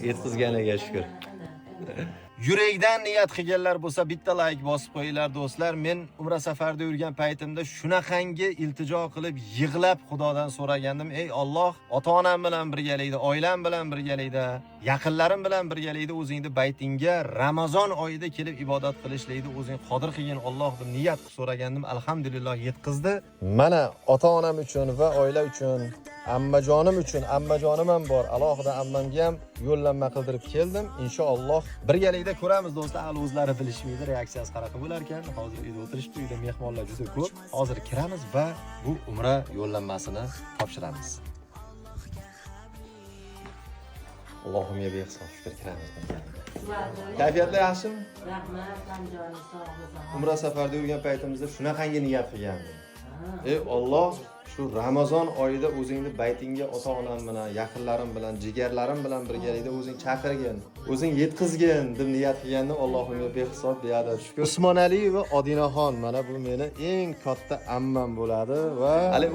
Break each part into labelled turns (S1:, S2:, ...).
S1: Yetkazganiga shukr. Yurakdan niyat qilganlar bo'lsa bitta like bosib qo'yinglar do'stlar. Men umra safarida yurgan paytimda shunaqangi iltijo qilib, yig'lab Xudodan so'ragandim. Ey Alloh, ota-onam bilan birgalikda, oilam bilan birgalikda, yaqinlarim bilan birgalikda o'zingni baytingga Ramazon oyida kelib ibodat qilishlikni o'zing qodir qilgin Alloh deb niyat qilib so'ragandim. Alhamdulillah yetkazdi. Mana ota-onam uchun va oila uchun, ammajonim uchun, ammajonim ham bor. Alohida ammamga ham yo'llanma qildirib keldim. Inshaalloh birgalikda ko'ramiz do'stlar. Hali o'zlari bilishmaydi, reaksiyasi qanaqa bo'lar ekan. Hozir uyda o'tirishdi, uyda mehmonlar juda ko'p. Hozir kiramiz va bu umra yo'llanmasini topshiramiz. Allohimga behisob shukr kiramiz. Kayfiyatlar yaxshimi?
S2: Rahmat, Tanjoni sog' bo'lsin.
S1: Umra safarida yurgan paytimizda shunaqangi niyat qilgandim. Ey Alloh, shu Ramazon oyida o'zingni baytingga ota-onam bilan, yaqinlarim bilan, jigarlarim bilan birgalikda o'zing chaqirgin, o'zing yetkazgin deb niyat qilgandim. Allohimga behisob beadad shukr. Usmonali va Odinaxon mana bu meni eng katta ammam bo'ladi va hali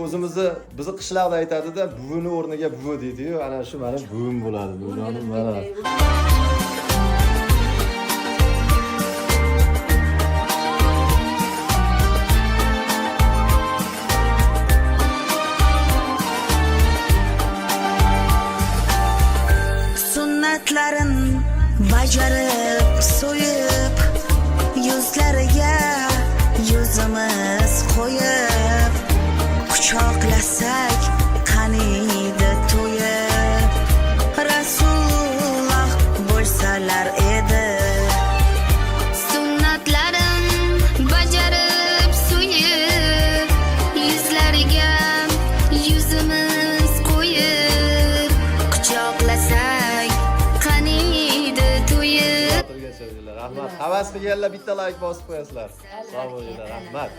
S1: bizni qishloqda aytadi-da, buvini o'rniga buvi deydi-yu, ana shu meni buvim bo'ladi, buvijonim mana.
S3: Sunnatlarin bajarib, so'yib, yuzlariga yuzimiz qo'yib, quchoqlasak qaniydi to'yib, Rasululloh bo'lsalar edi.
S4: Sunnatlarim bajarib, so'yib, yuzlariga yuzimiz qo'yib, quchoqlasak qaniydi to'yib.
S1: Rahmat. Havas qilganlar bitta like bosib qo'yasizlar. Sog' bo'linglar. Rahmat.